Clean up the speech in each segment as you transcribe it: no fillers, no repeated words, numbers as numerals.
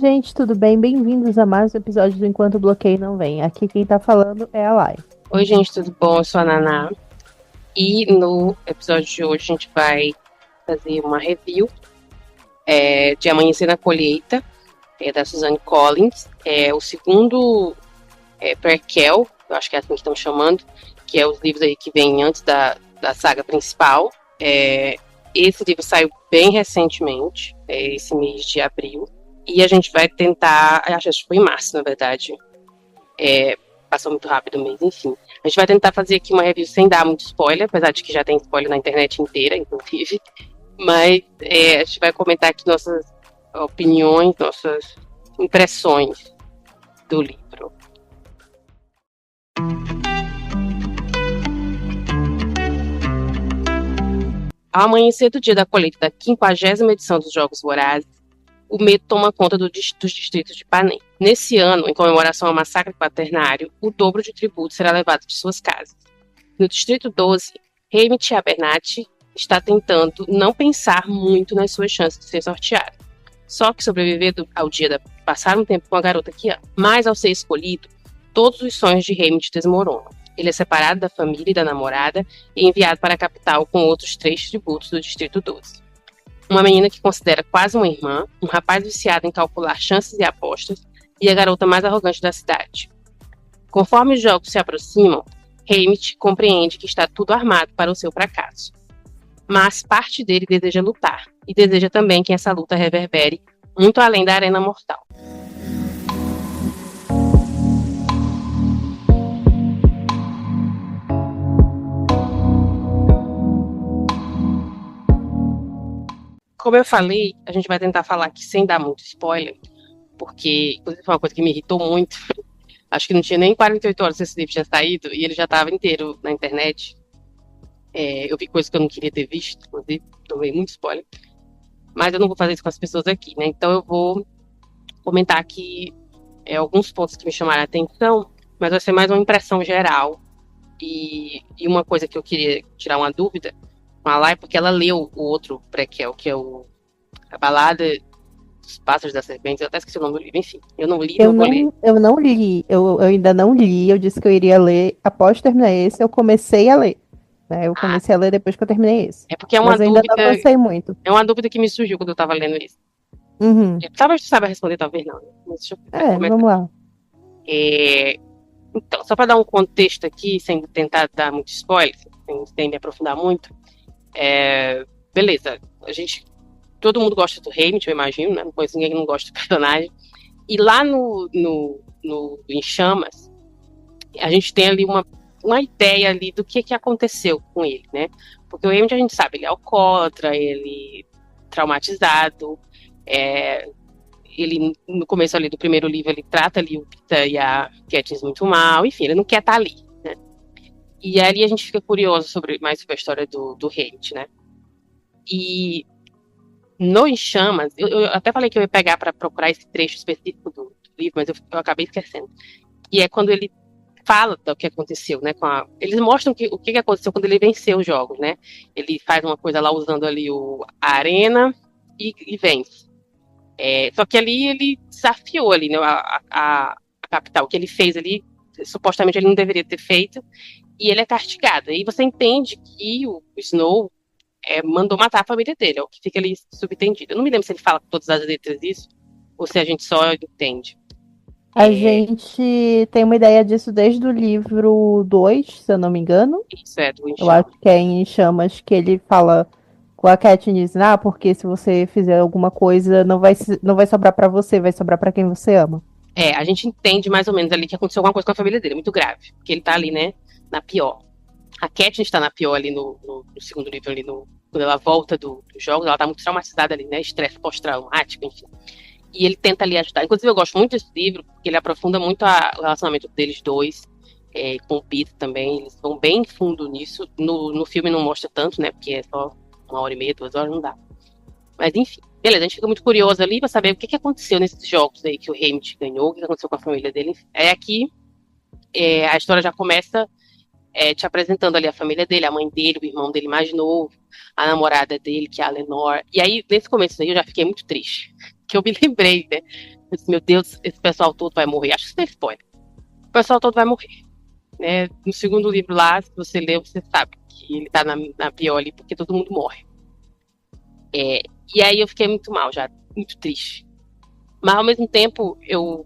gente, tudo bem? Bem-vindos a mais um episódio do Enquanto o Bloqueio Não Vem. Aqui quem tá falando é a Lai. Oi, gente, tudo bom? Eu sou a Naná. E no episódio de hoje a gente vai fazer uma review de Amanhecer na Colheita, da Suzanne Collins. É o segundo prequel, eu acho que é assim que estão chamando, que é os livros aí que vêm antes da saga principal. Esse livro saiu bem recentemente, esse mês de abril. E a gente vai tentar, acho que foi em março, na verdade. Passou muito rápido o mês, enfim. A gente vai tentar fazer aqui uma review sem dar muito spoiler, apesar de que já tem spoiler na internet inteira, inclusive. Mas a gente vai comentar aqui nossas opiniões, nossas impressões do livro. Ao amanhecer do dia da colheita da 50ª edição dos Jogos Vorazes, o medo toma conta dos distritos de Panem. Nesse ano, em comemoração ao massacre quaternário, o dobro de tributo será levado de suas casas. No Distrito 12, Haymitch Abernathy está tentando não pensar muito nas suas chances de ser sorteado. Só que sobreviver ao dia de passar um tempo com a garota que ama. Mas ao ser escolhido, todos os sonhos de Haymitch desmoronam. Ele é separado da família e da namorada e enviado para a capital com outros 3 tributos do Distrito 12. Uma menina que considera quase uma irmã, um rapaz viciado em calcular chances e apostas, e a garota mais arrogante da cidade. Conforme os jogos se aproximam, Haymitch compreende que está tudo armado para o seu fracasso. Mas parte dele deseja lutar, e deseja também que essa luta reverbere muito além da arena mortal. Como eu falei, a gente vai tentar falar aqui sem dar muito spoiler, porque, inclusive, foi uma coisa que me irritou muito. Acho que não tinha nem 48 horas que esse livro tinha saído, e ele já estava inteiro na internet. Eu vi coisas que eu não queria ter visto, inclusive, tomei muito spoiler. Mas eu não vou fazer isso com as pessoas aqui, né? Então eu vou comentar aqui alguns pontos que me chamaram a atenção, mas vai ser mais uma impressão geral. E uma coisa que eu queria tirar uma dúvida com a Lai, porque ela leu o outro prequel, que é a Balada dos Pássaros da Serpente. Eu até esqueci o nome do livro, enfim. Eu não li, não vou ler. Eu não li, eu ainda não li. Eu disse que eu iria ler após terminar esse. Eu comecei a ler. Né? Eu comecei a ler depois que eu terminei esse. É porque é uma mas eu dúvida. Ainda não avancei muito. É uma dúvida que me surgiu quando eu estava lendo isso. Uhum. Talvez tu saiba responder, talvez não. Mas deixa eu vamos lá. Então, só para dar um contexto aqui, sem tentar dar muito spoiler, sem me aprofundar muito. Beleza, todo mundo gosta do Haymitch, eu imagino, né? Não conheço ninguém que não gosta do personagem. E lá no Em Chamas, a gente tem ali uma ideia ali do que aconteceu com ele, né? Porque o Haymitch, a gente sabe, ele é alcoólatra, ele traumatizado, ele, no começo ali do primeiro livro, ele trata ali o Pita e a Katniss muito mal, enfim, ele não quer estar ali, né? E ali a gente fica curioso mais sobre a história do Haymitch, né? E no Em Chamas, eu até falei que eu ia pegar para procurar esse trecho específico do livro, mas eu acabei esquecendo. E é quando ele fala do que aconteceu, né? Eles mostram o que aconteceu quando ele venceu os jogos, né? Ele faz uma coisa lá usando ali a arena e vence. Só que ali ele desafiou ali, né, a capital. O que ele fez ali, supostamente ele não deveria ter feito, e ele é castigado. E você entende que o Snow mandou matar a família dele, é o que fica ali subentendido. Eu não me lembro se ele fala com todas as letras isso, ou se a gente só entende. A gente tem uma ideia disso desde o livro 2, se eu não me engano. Isso do Em Chamas. Eu acho que é em Chamas que ele fala com a Katniss, porque se você fizer alguma coisa, não vai sobrar pra você, vai sobrar pra quem você ama. A gente entende mais ou menos ali que aconteceu alguma coisa com a família dele, muito grave, porque ele tá ali, né, na pior. A Katniss tá na pior ali no segundo livro, ali quando ela volta dos jogos, ela tá muito traumatizada ali, né, estresse pós-traumático, enfim. E ele tenta ali ajudar. Inclusive, eu gosto muito desse livro, porque ele aprofunda muito o relacionamento deles dois, com o Peter também. Eles vão bem fundo nisso. No filme não mostra tanto, né, porque é só 1h30, 2 horas, não dá. Mas enfim, beleza, a gente fica muito curioso ali pra saber o que aconteceu nesses jogos aí que o Haymitch ganhou, o que aconteceu com a família dele. Aqui a história já começa te apresentando ali a família dele, a mãe dele, o irmão dele mais novo, a namorada dele, que é a Lenore. E aí, nesse começo aí, eu já fiquei muito triste, que eu me lembrei, né, Eu disse, meu Deus, esse pessoal todo vai morrer. Acho que isso é spoiler. O pessoal todo vai morrer. Né? No segundo livro lá, se você lê, você sabe que ele tá na pior ali, porque todo mundo morre. E aí eu fiquei muito mal já, muito triste. Mas ao mesmo tempo, eu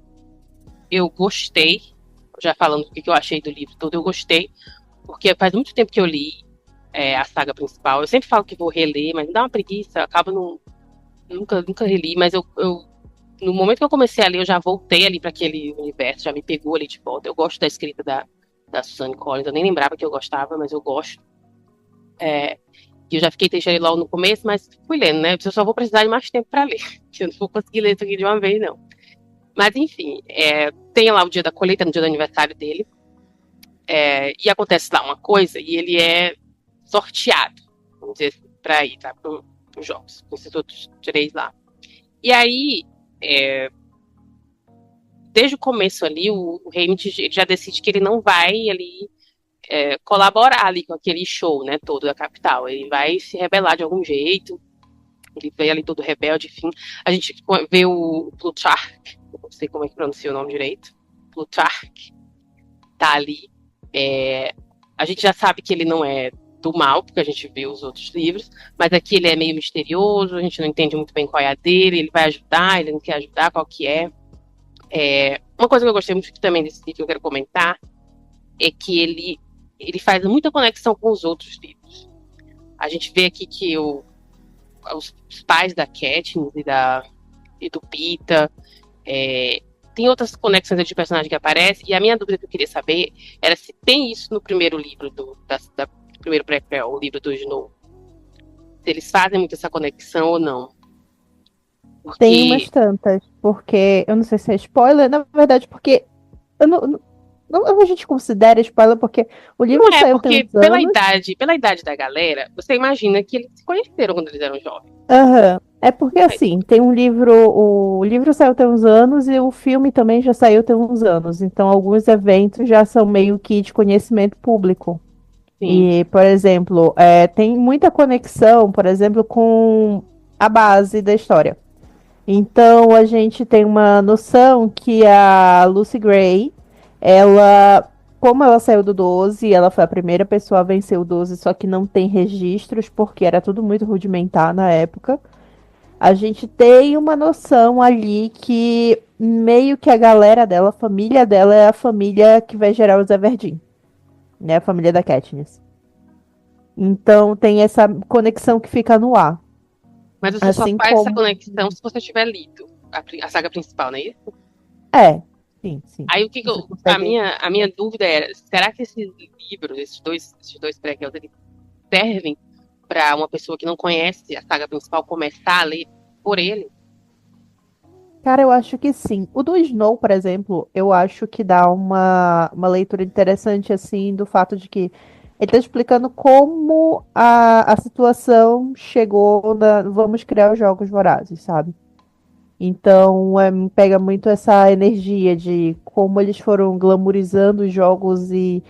gostei, já falando do que eu achei do livro todo, eu gostei, porque faz muito tempo que eu li a saga principal. Eu sempre falo que vou reler, mas me dá uma preguiça, eu acabo nunca reli, mas no momento que eu comecei a ler, eu já voltei ali para aquele universo, já me pegou ali de volta. Eu gosto da escrita da Suzanne Collins, eu nem lembrava que eu gostava, mas eu gosto. E eu já fiquei triste ali logo no começo, mas fui lendo, né? Eu só vou precisar de mais tempo para ler, que eu não vou conseguir ler isso aqui de uma vez, não. Mas enfim, tem lá o dia da colheita, no dia do aniversário dele, e acontece lá uma coisa, e ele é sorteado, vamos dizer assim, para ir tá, para os jogos, com esses outros três lá. E aí, desde o começo ali, o Haymitch já decide que ele não vai ali colaborar ali com aquele show, né, todo da capital. Ele vai se rebelar de algum jeito. Ele veio ali todo rebelde, enfim. A gente vê o Plutarch, não sei como é que pronuncia o nome direito. Plutarch tá ali. A gente já sabe que ele não é do mal, porque a gente vê os outros livros, mas aqui ele é meio misterioso, a gente não entende muito bem qual é a dele, ele vai ajudar, ele não quer ajudar, qual que é. Uma coisa que eu gostei muito também desse livro que eu quero comentar é que ele faz muita conexão com os outros livros. A gente vê aqui que os pais da Katniss e do Pita, tem outras conexões de personagem que aparecem, e a minha dúvida que eu queria saber era se tem isso no primeiro livro do primeiro prequel, o livro do Snow. Se eles fazem muito essa conexão ou não. Tem umas tantas, porque eu não sei se é spoiler, na verdade, porque eu não, a gente considera spoiler porque o livro saiu tem porque uns anos. pela idade da galera, você imagina que eles se conheceram quando eles eram jovens. Aham. É porque assim, tem um livro, o livro saiu tem uns anos e o filme também já saiu tem uns anos. Então alguns eventos já são meio que de conhecimento público. Sim. E, por exemplo, tem muita conexão, por exemplo, com a base da história. Então a gente tem uma noção que a Lucy Gray, ela, como ela saiu do 12, ela foi a primeira pessoa a vencer o 12, só que não tem registros, porque era tudo muito rudimentar na época. A gente tem uma noção ali que meio que a galera dela, a família dela é a família que vai gerar os Everdeen, né? A família da Katniss. Então tem essa conexão que fica no ar. Mas você só Assim faz essa como. conexão se você tiver lido a saga principal, não é isso? É, sim, sim. Aí Você a consegue. minha dúvida era, será que esses livros, esses dois prequels, eles servem para uma pessoa que não conhece a saga principal começar a ler por ele? Cara, eu acho que sim. O do Snow, por exemplo, eu acho que dá uma leitura interessante, assim, do fato de que ele tá explicando como a situação chegou na. Vamos criar os Jogos Vorazes, sabe? Então, pega muito essa energia de como eles foram glamourizando os jogos e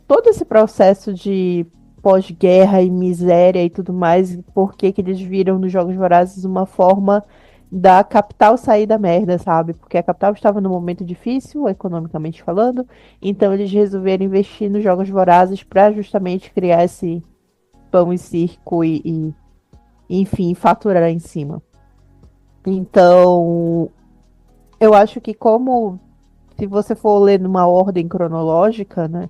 todo esse processo de pós-guerra e miséria e tudo mais, porque que eles viram nos Jogos Vorazes uma forma da capital sair da merda, sabe? Porque a capital estava num momento difícil, economicamente falando, então eles resolveram investir nos Jogos Vorazes para justamente criar esse pão e circo enfim, faturar em cima. Então, eu acho que como se você for ler numa ordem cronológica, né?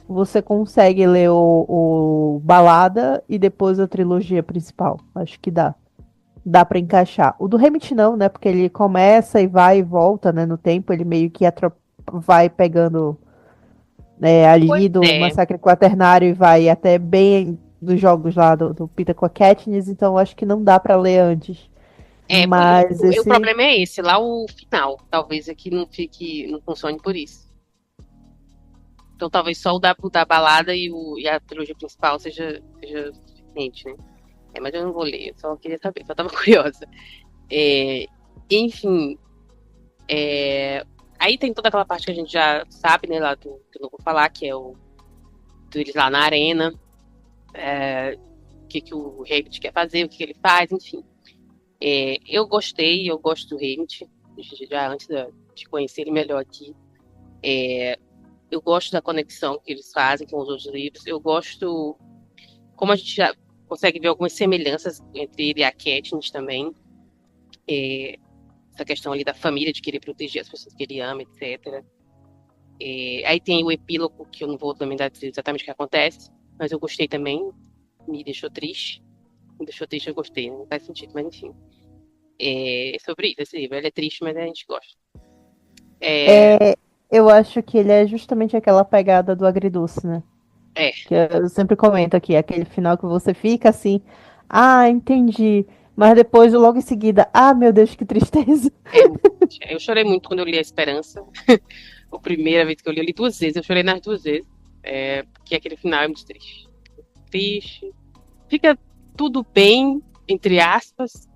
Você consegue ler o Balada e depois a trilogia principal. Acho que dá. Dá pra encaixar. O do Remit não, né? Porque ele começa e vai e volta, né? No tempo, ele meio que vai pegando Pois ali do é. Massacre Quaternário e vai até bem dos jogos lá do Peter com a Katniss, então eu acho que não dá pra ler antes. Mas O esse. problema é esse, lá o final. Talvez aqui não funcione por isso. Então talvez só o da balada e a trilogia principal seja suficiente, né? Mas eu não vou ler, eu só queria saber, só tava curiosa. Enfim, aí tem toda aquela parte que a gente já sabe, né, lá que eu não vou falar, que é o deles lá na arena, o que o Hamilton quer fazer, o que ele faz, enfim. Eu gostei, eu gosto do Hamilton. já antes de conhecer ele melhor aqui. Eu gosto da conexão que eles fazem com os outros livros. Eu gosto como a gente já consegue ver algumas semelhanças entre ele e a Katniss também. Essa questão ali da família, de querer proteger as pessoas que ele ama, etc. Aí tem o epílogo, que eu não vou também dar exatamente o que acontece, mas eu gostei também, me deixou triste. Me deixou triste, eu gostei, não faz sentido, mas enfim. Sobre isso, esse livro, ele é triste, mas a gente gosta. Eu acho que ele é justamente aquela pegada do agridoce, né? É, Que eu sempre comento aqui, aquele final que você fica assim, ah, entendi. Mas depois, logo em seguida, ah, meu Deus, que tristeza. eu chorei muito quando eu li A Esperança. A primeira vez que eu li 2 vezes, eu chorei nas 2 vezes. Porque aquele final é muito triste. Triste. Fica tudo bem, entre aspas,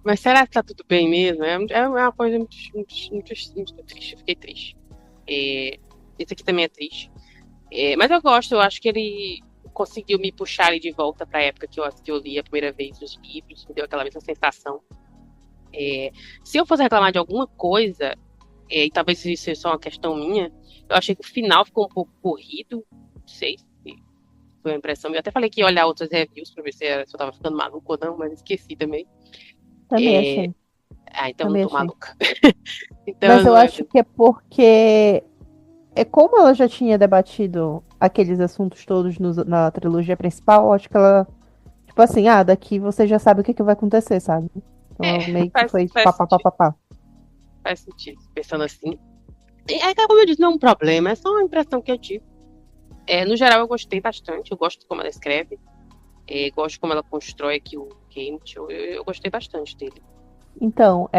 mas será que tá tudo bem mesmo? É uma coisa muito triste. Eu fiquei triste. Esse aqui também é triste. Mas eu gosto, eu acho que ele conseguiu me puxar ali de volta para a época que eu li a primeira vez os livros, me deu aquela mesma sensação. Se eu fosse reclamar de alguma coisa, e talvez isso seja só uma questão minha, eu achei que o final ficou um pouco corrido, não sei se foi uma impressão. Eu até falei que ia olhar outras reviews para ver se eu tava ficando maluco ou não, mas esqueci também. Também É, achei, então eu não também tô achei. maluca. Então Mas eu não é. acho que é porque como ela já tinha debatido aqueles assuntos todos na trilogia principal, eu acho que ela, tipo assim, ah, daqui você já sabe o que vai acontecer, sabe? Então meio que Faz, foi faz pá, pá, pá, sentido. pá, pá. Faz sentido, pensando assim. Como eu disse, não é um problema, é só uma impressão que eu tive. No geral, eu gostei bastante, eu gosto de como ela escreve, gosto de como ela constrói aqui o Cambridge, eu gostei bastante dele. Então,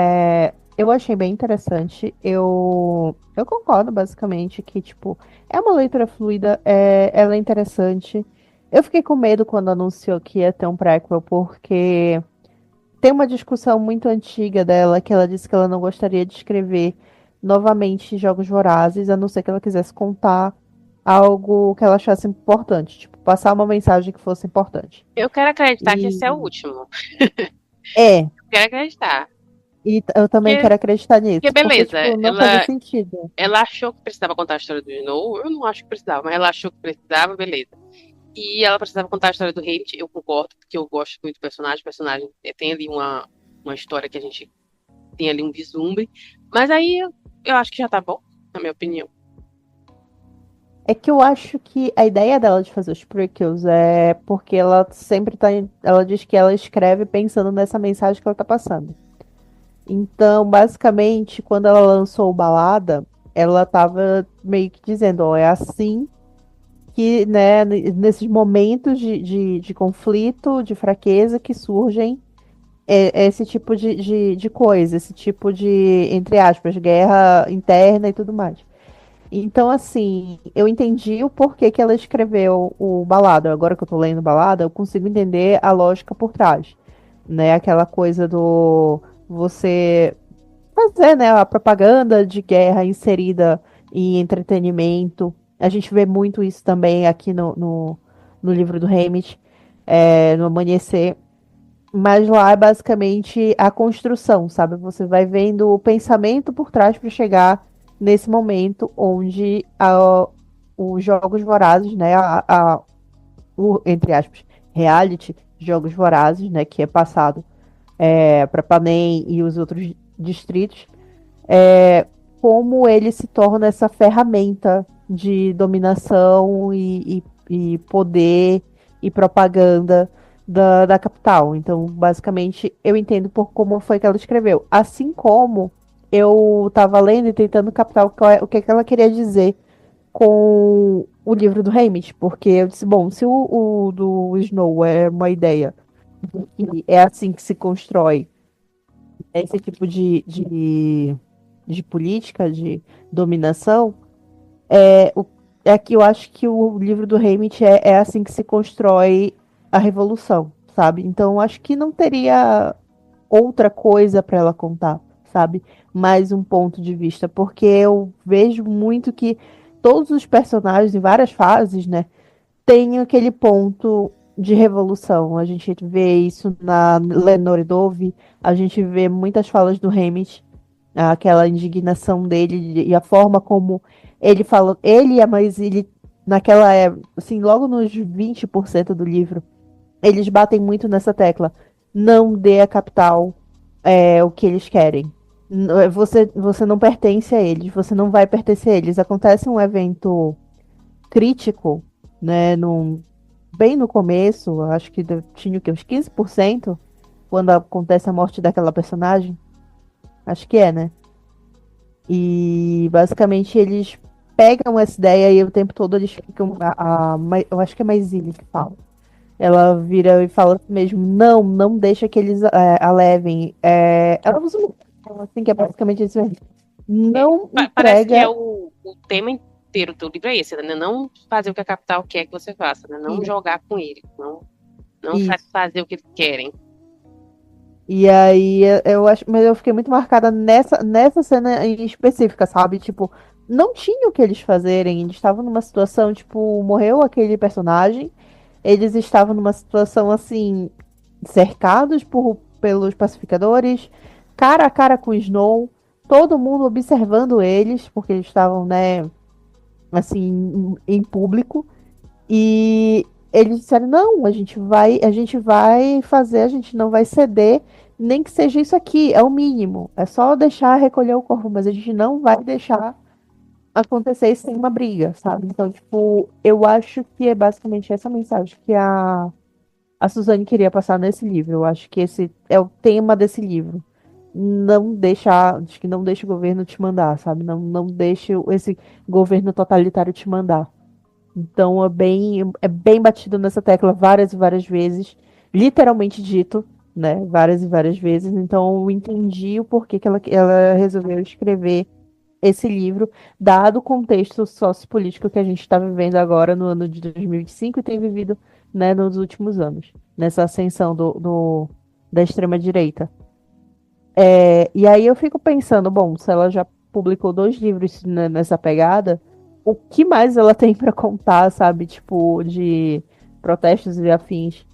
eu achei bem interessante. Eu concordo, basicamente, que, tipo, é uma leitura fluida, ela é interessante. Eu fiquei com medo quando anunciou que ia ter um prequel, porque tem uma discussão muito antiga dela, que ela disse que ela não gostaria de escrever novamente Jogos Vorazes, a não ser que ela quisesse contar algo que ela achasse importante, tipo, passar uma mensagem que fosse importante. Eu quero acreditar que esse é o E último. é, Quero acreditar. eu também Porque, quero acreditar porque nisso, porque, beleza, tipo, não fazia ela, sentido. ela achou que precisava contar a história do Snow, eu não acho que precisava, mas ela achou que precisava, beleza. E ela precisava contar a história do Haymitch, eu concordo, porque eu gosto muito do personagem. O personagem tem ali uma história que a gente tem ali um vislumbre. Mas aí eu acho que já tá bom, na minha opinião. É que eu acho que a ideia dela de fazer os prequels é porque ela sempre tá. Ela diz que ela escreve pensando nessa mensagem que ela tá passando. Então, basicamente, quando ela lançou o Balada, ela tava meio que dizendo, ó, é assim que, né, nesses momentos de conflito, de fraqueza, que surgem esse tipo de coisa, esse tipo de, entre aspas, guerra interna e tudo mais. Então, assim, eu entendi o porquê que ela escreveu o Balada. Agora que eu tô lendo Balada, eu consigo entender a lógica por trás, né? Aquela coisa do você fazer, né, a propaganda de guerra inserida em entretenimento. A gente vê muito isso também aqui no livro do Haymitch, no Amanhecer. Mas lá é basicamente a construção, sabe? Você vai vendo o pensamento por trás para chegar nesse momento onde os Jogos Vorazes, né, entre aspas, reality Jogos Vorazes, né, que é passado para Panem e os outros distritos, como ele se torna essa ferramenta de dominação e poder e propaganda da capital. Então, basicamente, eu entendo por como foi que ela escreveu. Assim como eu estava lendo e tentando captar o que ela queria dizer com o livro do Haymitch, porque eu disse, bom, se o do Snow é uma ideia e é assim que se constrói esse tipo de política, de dominação, é que eu acho que o livro do Haymitch é assim que se constrói a revolução, sabe? Então eu acho que não teria outra coisa para ela contar, sabe? Mais um ponto de vista, porque eu vejo muito que todos os personagens em várias fases, né, têm aquele ponto de revolução. A gente vê isso na Lenore Dove, a gente vê muitas falas do Haymitch aquela indignação dele e a forma como ele fala, ele e a Maisily, naquela época, assim, logo nos 20% do livro, eles batem muito nessa tecla. Não dê a capital o que eles querem. Você não pertence a eles, você não vai pertencer a eles. Acontece um evento crítico, né, bem no começo, acho que tinha o quê, uns 15%, quando acontece a morte daquela personagem. Acho que é, né? E basicamente eles pegam essa ideia e o tempo todo eles ficam. Eu acho que é Maisily que fala. Ela vira e fala mesmo: não, não deixa que eles a levem. Ela usa uma assim, que é basicamente isso mesmo. Não Parece que é entrega. o tema inteiro do livro é esse, né? Não fazer o que a capital quer que você faça, né? Não Isso. jogar com ele, não Isso. fazer o que eles querem. E aí eu acho, mas eu fiquei muito marcada nessa cena em específica, sabe? Tipo, não tinha o que eles fazerem. Eles estavam numa situação, tipo, morreu aquele personagem. Eles estavam numa situação assim, cercados pelos pacificadores, cara a cara com o Snow, todo mundo observando eles, porque eles estavam, né, assim, em público. E eles disseram: não, a gente vai fazer, a gente não vai ceder, nem que seja isso aqui, é o mínimo. É só deixar recolher o corpo, mas a gente não vai deixar acontecer isso sem uma briga, sabe? Então, tipo, eu acho que é basicamente essa mensagem que a Suzane queria passar nesse livro. Eu acho que esse é o tema desse livro. Não deixar, acho que não deixe o governo te mandar, sabe? Não deixe esse governo totalitário te mandar. Então é bem batido nessa tecla várias e várias vezes, literalmente dito, né? Várias e várias vezes. Então eu entendi o porquê que ela resolveu escrever esse livro, dado o contexto sociopolítico que a gente está vivendo agora no ano de 2025 e tem vivido, né, nos últimos anos, nessa ascensão da extrema-direita. E aí eu fico pensando, bom, se ela já publicou 2 livros nessa pegada, o que mais ela tem para contar, sabe? Tipo, de protestos e afins.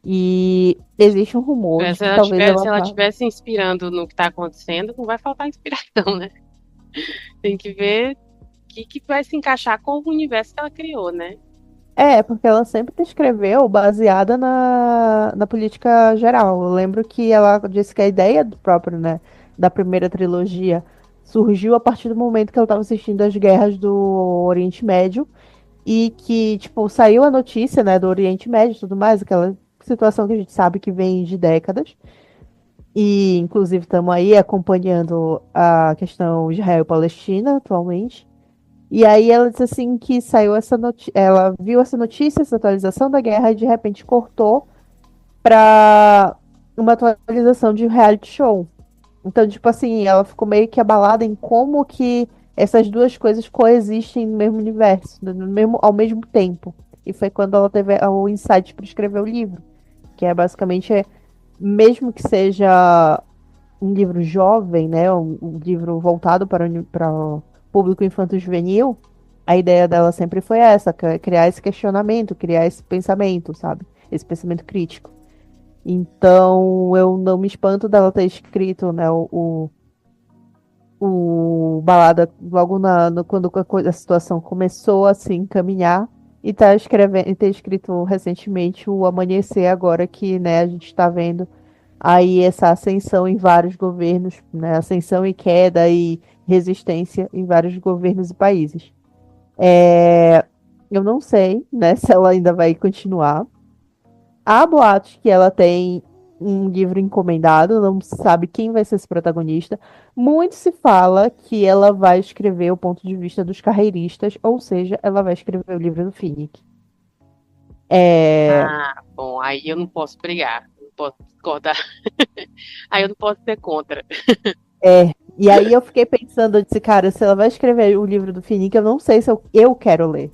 E existe um rumor de Se que ela talvez estiver ela se ela vá. tiver se inspirando no que está acontecendo, não vai faltar inspiração, né? Tem que ver o que vai se encaixar com o universo que ela criou, né? Porque ela sempre escreveu baseada na política geral. Eu lembro que ela disse que a ideia do próprio, né, da primeira trilogia surgiu a partir do momento que ela estava assistindo as guerras do Oriente Médio e que, tipo, saiu a notícia, né, do Oriente Médio e tudo mais, aquela situação que a gente sabe que vem de décadas. E, inclusive, estamos aí acompanhando a questão Israel-Palestina atualmente. E aí ela disse assim que saiu essa notícia, ela viu essa notícia, essa atualização da guerra e de repente cortou para uma atualização de reality show. Então, tipo assim, ela ficou meio que abalada em como que essas duas coisas coexistem no mesmo universo, ao mesmo tempo. E foi quando ela teve o insight para escrever o livro, que é basicamente, mesmo que seja um livro jovem, né, um livro voltado para o público infanto-juvenil, a ideia dela sempre foi essa, criar esse questionamento, criar esse pensamento, sabe? Esse pensamento crítico. Então, eu não me espanto dela ter escrito, né, o Balada logo quando a situação começou a se encaminhar e tá escrevendo, e ter escrito recentemente o Amanhecer agora que, né, a gente está vendo aí essa ascensão em vários governos, né, ascensão e queda e resistência em vários governos e países. Eu não sei, né, se ela ainda vai continuar. Há boatos que ela tem um livro encomendado, não se sabe quem vai ser esse protagonista. Muito se fala que ela vai escrever o ponto de vista dos carreiristas, ou seja, ela vai escrever o livro do Finnick. É, Ah, bom, aí eu não posso brigar, não posso discordar. Aí eu não posso ser contra. e aí eu fiquei pensando, eu disse, cara, se ela vai escrever o livro do Finnick, eu não sei se eu quero ler.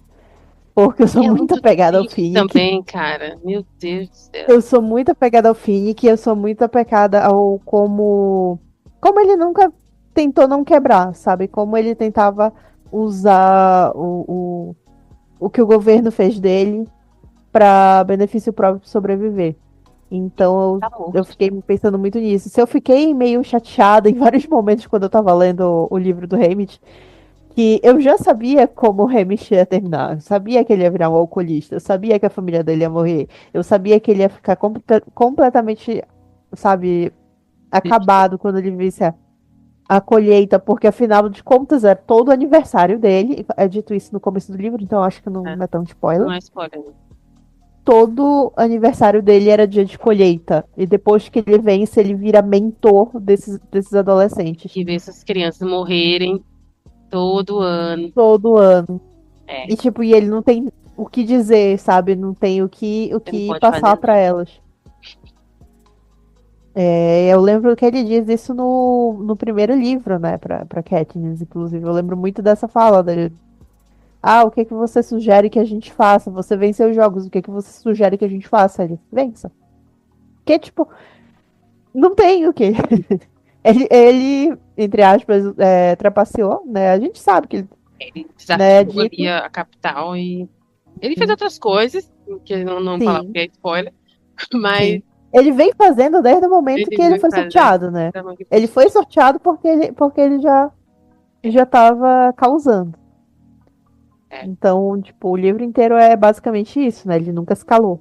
Porque eu sou E é muito muito apegada ao triste Finnick. também, cara. Meu Deus do céu. Eu sou muito apegada ao Finnick, eu sou muito apegada ao como ele nunca tentou não quebrar, sabe? Como ele tentava usar o que o governo fez dele para benefício próprio sobreviver. Então Tá eu morto. fiquei pensando muito nisso. Se eu fiquei meio chateada em vários momentos quando eu tava lendo o livro do Haymitch, que eu já sabia como o Haymitch ia terminar. Eu sabia que ele ia virar um alcoolista. Eu sabia que a família dele ia morrer. Eu sabia que ele ia ficar completamente, sabe, acabado quando ele visse a colheita, porque afinal de contas é todo o aniversário dele. É dito isso no começo do livro, então acho que É, não é tão spoiler. não é spoiler, né? Todo aniversário dele era dia de colheita. E depois que ele vence, ele vira mentor desses adolescentes. E ver essas crianças morrerem todo ano. Todo ano. É, E tipo, e ele não tem o que dizer, sabe? Não tem o você não que pode fazer passar pra nada. elas. É, eu lembro que ele diz isso no primeiro livro, né, pra Katniss, inclusive. Eu lembro muito dessa fala dele. Ah, o que que você sugere que a gente faça? Você venceu os jogos, o que que você sugere que a gente faça? Ele, vença. Que, tipo, não tem o quê. Ele entre aspas, trapaceou, né? A gente sabe que ele, Ele né, é desafiou ali dito. a capital e ele fez Sim, outras coisas, que não falar sim, porque é spoiler, mas sim. Ele vem fazendo desde o momento ele que ele veio foi fazer sorteado, né? da Mangue Ele foi sorteado porque ele já tava causando. é. Então, tipo, o livro inteiro é basicamente isso, né? Ele nunca se calou.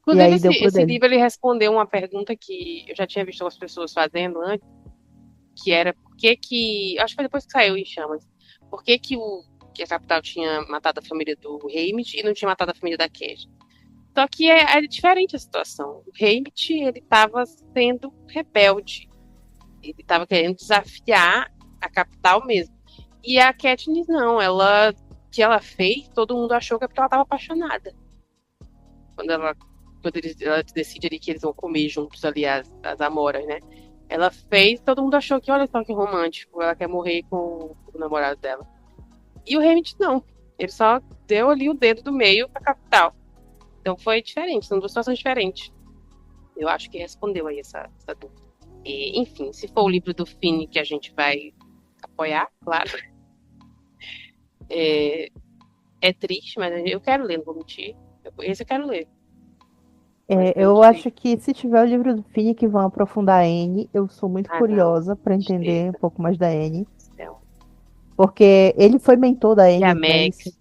E Inclusive, aí deu pro esse dele. livro ele respondeu uma pergunta que eu já tinha visto as pessoas fazendo antes, que era por que que, acho que foi depois que saiu em Chamas, por que que que a capital tinha matado a família do Haymitch e não tinha matado a família da Cash. Só que é diferente a situação. O Haymitch, ele estava sendo rebelde. Ele estava querendo desafiar a capital mesmo. E a Katniss não, ela que ela fez, todo mundo achou que é porque ela estava apaixonada. Quando ela ela decide ali que eles vão comer juntos ali as amoras, né? Ela fez, todo mundo achou que olha só que romântico, ela quer morrer com o namorado dela. E o Hamilton não. Ele só deu ali o dedo do meio pra capital. Então foi diferente, são duas situações diferentes. Eu acho que respondeu aí essa dúvida. E, enfim, se for o livro do Finn que a gente vai apoiar, claro. É, é triste, mas eu quero ler, não vou mentir. Esse eu quero ler. Mas É, eu não eu sei. acho que se tiver o livro do Finn que vão aprofundar a Anne, eu sou muito Ah, não. curiosa pra entender um Tristeza. pouco mais da Anne. Céu. Porque ele foi mentor da E a Anne, né? Isso. Max.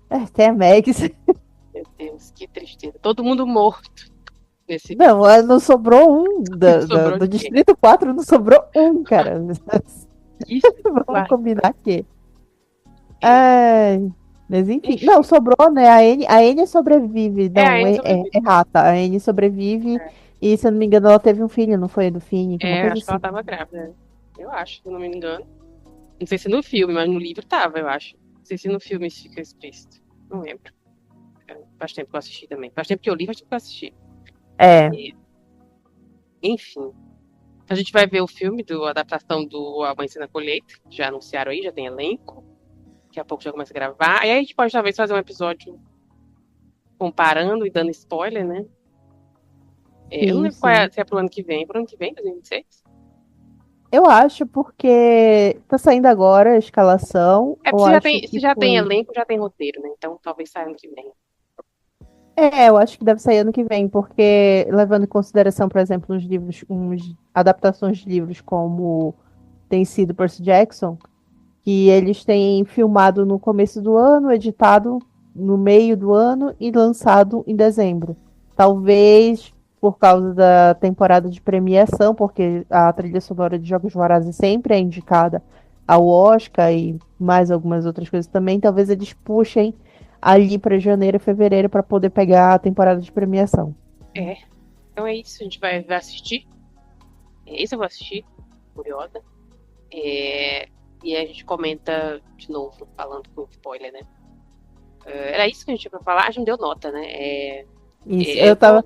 É, tem a Max. Meu Deus, que tristeza. Todo mundo morto nesse livro. Não, não sobrou um. Sobrou Do ninguém. Distrito 4 não sobrou um, cara. Isso, Vamos combinar aqui. é, Ai, mas enfim. Não, enfim. sobrou, né? A Anne sobrevive. É, a Não, Anne sobrevive. é rata. A Anne sobrevive. E, se eu não me engano, ela teve um filho, não foi? Do Finn, uma coisa Acho que ela assim. tava grávida. Eu acho, se eu não me engano. Não sei se no filme, mas no livro tava, eu acho. Não sei se no filme isso fica explícito. Não lembro. Faz tempo que eu assisti também. Faz tempo que eu li, faz tempo que eu assisti. É. E, enfim. A gente vai ver o filme a adaptação do Amanhecer na Colheita. Já anunciaram aí, já tem elenco. Daqui a pouco já começa a gravar. Aí a gente pode talvez fazer um episódio comparando e dando spoiler, né? Eu não Sim, lembro qual é, sim. se é pro ano que vem. Pro ano que vem, 2026? Eu acho porque tá saindo agora a escalação. É Eu porque acho se que já tem foi. elenco, já tem roteiro, né? Então talvez saia ano que vem. É, eu acho que deve sair ano que vem, porque levando em consideração, por exemplo, uns livros, uns adaptações de livros como tem sido Percy Jackson, que eles têm filmado no começo do ano, editado no meio do ano e lançado em dezembro. Talvez por causa da temporada de premiação, porque a trilha sonora de Jogos Vorazes sempre é indicada ao Oscar e mais algumas outras coisas também, talvez eles puxem ali para janeiro, fevereiro para poder pegar a temporada de premiação. É. Então é isso, a gente vai assistir. Esse eu vou assistir, curiosa. E a gente comenta de novo, falando com spoiler, né? Era isso que a gente tinha pra falar. A gente deu nota, né? Isso, Eu eu vou tava.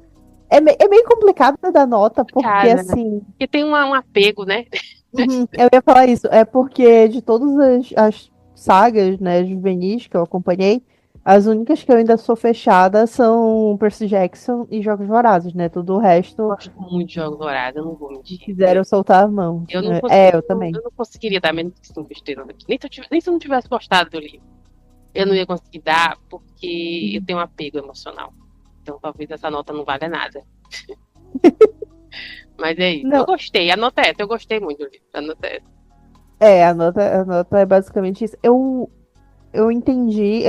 É meio complicado dar nota, porque casa, né? assim. Porque tem um apego, né? Eu ia falar isso. É porque de todas as sagas, né, juvenis que eu acompanhei, as únicas que eu ainda sou fechada são Percy Jackson e Jogos Vorazes, né? Tudo o resto Gosto muito de Jogos Dourados, eu não vou mentir. quiseram soltar as mãos. Eu não É, consigo, eu também. eu não conseguiria dar menos de 5 estrelas aqui. Nem se eu não tivesse gostado do livro. Eu não ia conseguir dar porque eu tenho um apego emocional. então talvez essa nota não valha nada. Mas é isso. Não, Eu gostei, a nota é essa, eu gostei muito do livro. A nota é essa. a nota é basicamente isso. Eu entendi,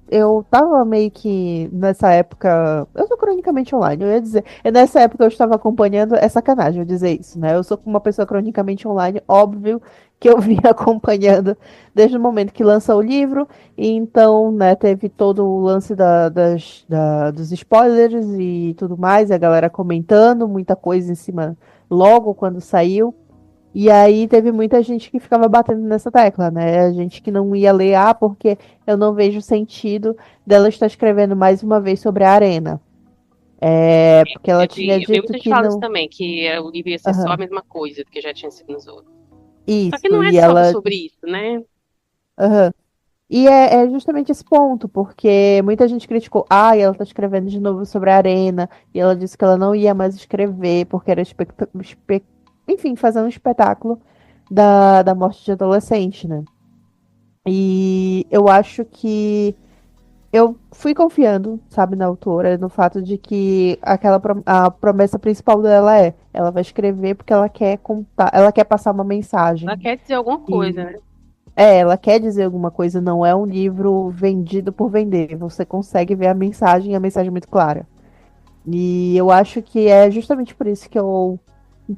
eu tava meio que nessa época. Eu sou cronicamente online, eu ia dizer. Nessa época eu estava acompanhando. É sacanagem eu dizer isso, né? Eu sou uma pessoa cronicamente online, óbvio que eu vim acompanhando desde o momento que lança o livro. E então, né, teve todo o lance dos spoilers e tudo mais, e a galera comentando muita coisa em cima logo quando saiu. E aí teve muita gente que ficava batendo nessa tecla, né? A gente que não ia ler, porque eu não vejo sentido dela estar escrevendo mais uma vez sobre a arena. Porque ela tinha Eu vi dito muita gente que falando isso não. também, que o livro ia ser só a Aham. mesma coisa do que já tinha sido nos outros. Só que Isso, não é e só ela. sobre isso, né? Aham. E é justamente esse ponto, porque muita gente criticou, ela tá escrevendo de novo sobre a arena, e ela disse que ela não ia mais escrever, porque era enfim, fazer um espetáculo da morte de adolescente, né? E eu acho que eu fui confiando, sabe, na autora, no fato de que a promessa principal dela ela vai escrever porque ela quer contar, ela quer passar uma Ela mensagem. quer dizer alguma coisa, E né? ela quer dizer alguma coisa, não é um livro vendido por vender. Você consegue ver a mensagem, e a mensagem é muito clara. E eu acho que é justamente por isso que eu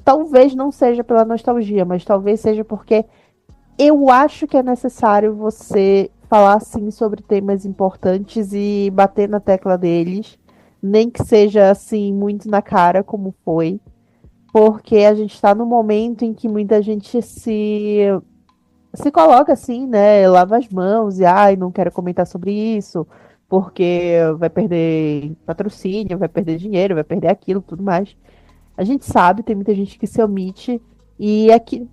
talvez não seja pela nostalgia, mas talvez seja porque eu acho que é necessário você falar assim sobre temas importantes e bater na tecla deles, nem que seja assim muito na cara como foi, porque a gente está no momento em que muita gente se coloca assim, né, lava as mãos e não quero comentar sobre isso, porque vai perder patrocínio, vai perder dinheiro, vai perder aquilo, tudo mais. A gente sabe, tem muita gente que se omite e aqui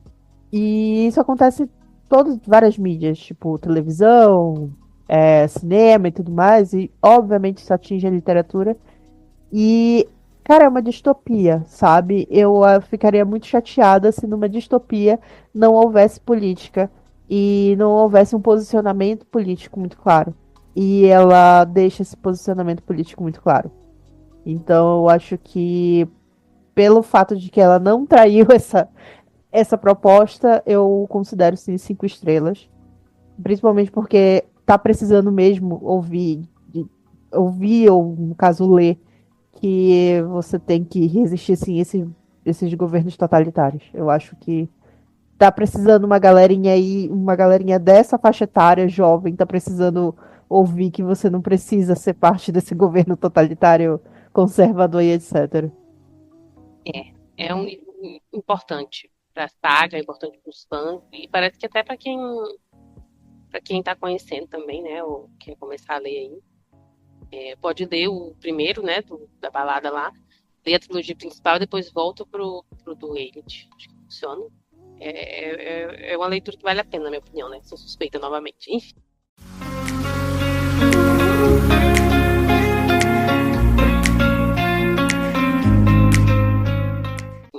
e isso acontece em várias mídias, tipo televisão, cinema e tudo mais, e obviamente isso atinge a literatura. E, cara, é uma distopia, sabe? Eu ficaria muito chateada se numa distopia não houvesse política e não houvesse um posicionamento político muito claro. E ela deixa esse posicionamento político muito claro. Então, eu acho que, pelo fato de que ela não traiu essa proposta, eu considero sim 5 estrelas. Principalmente porque tá precisando mesmo ouvir ou, no caso, ler, que você tem que resistir sim esses governos totalitários. Eu acho que tá precisando uma galerinha aí, uma galerinha dessa faixa etária, jovem, tá precisando ouvir que você não precisa ser parte desse governo totalitário, conservador e etc. É um livro importante para a saga, importante para os fãs, e parece que até para quem está conhecendo também, né, ou quer começar a ler aí, pode ler o primeiro, né, da balada lá, ler a trilogia principal e depois volta pro do Elite. Acho que funciona. É uma leitura que vale a pena, na minha opinião, né? Sou suspeita novamente. Enfim.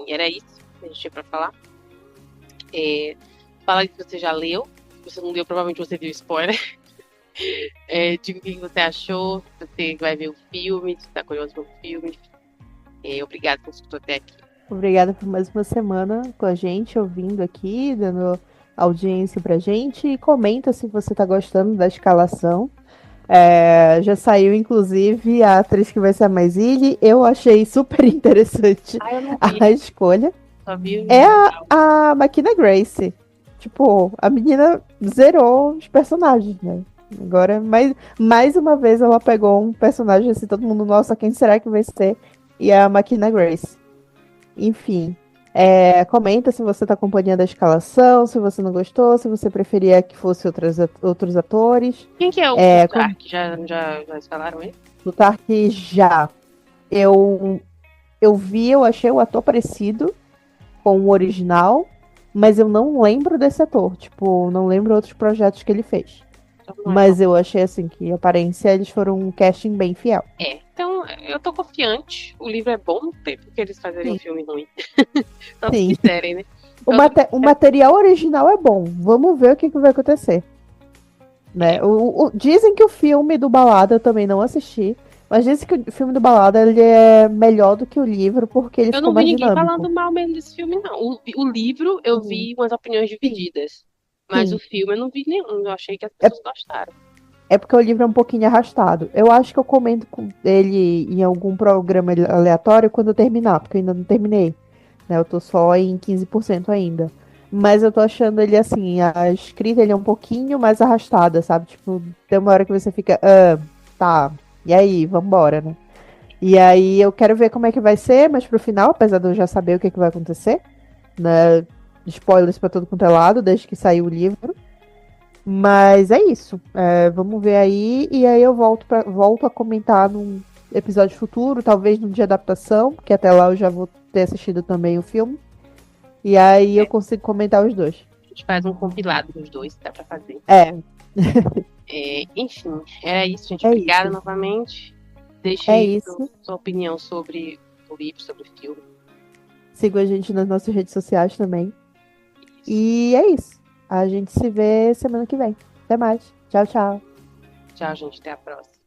Era isso que a gente tinha pra falar. Fala que você já leu. Se você não leu, provavelmente você viu spoiler. Diga o que você achou. Se você vai ver o filme, se está curioso pelo filme. Obrigada por escutar até aqui. Obrigada por mais uma semana com a gente, ouvindo aqui, dando audiência pra gente. E comenta se você tá gostando da escalação. Já saiu, inclusive, a atriz que vai ser a Maisily. Eu achei super interessante Eu não vi. a escolha. Só vi É a Makina Grace. Tipo, a menina zerou os personagens, né? Agora, mais uma vez, ela pegou um personagem assim, todo mundo, nossa, quem será que vai ser? E é a Makina Grace. Enfim, comenta se você tá acompanhando a escalação, se você não gostou, se você preferia que fosse outros atores. Quem que é o Plutarque? Já falaram ele? Plutarque já. Eu vi, eu achei o ator parecido com o original, mas eu não lembro desse ator. Tipo, não lembro outros projetos que ele fez. Mas eu achei assim que a aparência eles foram um casting bem fiel. Então eu tô confiante. O livro é bom, não tem porque eles fazerem um filme ruim. Só Sim. se quiserem, né? O material original é bom. Vamos ver o que vai acontecer. Né? Dizem que o filme do Balada eu também não assisti, Mas disse que o filme do Balada ele é melhor do que o livro porque ele Eu ficou não vi mais ninguém dinâmico. falando mal mesmo desse filme, não. O livro eu Sim, vi umas opiniões sim, divididas. Mas o sim. filme eu não vi nenhum. Eu achei que as É, pessoas gostaram. é porque o livro é um pouquinho arrastado. Eu acho que eu comento com ele em algum programa aleatório quando eu terminar, porque eu ainda não terminei. Né? Eu tô só em 15% ainda. Mas eu tô achando ele assim, a escrita ele é um pouquinho mais arrastada, sabe? Tipo, tem uma hora que você fica, tá, e aí, vambora, né? E aí eu quero ver como é que vai ser, mas pro final, apesar de eu já saber o que, é que vai acontecer, né? Spoilers pra todo quanto é lado, desde que saiu o livro. Mas é isso. Vamos ver aí, e aí eu volto a comentar num episódio futuro, talvez num de adaptação, porque até lá eu já vou ter assistido também o filme. E aí eu É, consigo comentar os dois. a gente faz um compilado dos dois, dá pra fazer. É, Enfim, era isso, gente. é Obrigada isso. novamente. Deixe É aí isso. sua opinião sobre o livro, sobre o filme. Siga a gente nas nossas redes sociais também. Isso. E é isso. A gente se vê semana que vem. Até mais. Tchau, tchau. Tchau, gente. Até a próxima.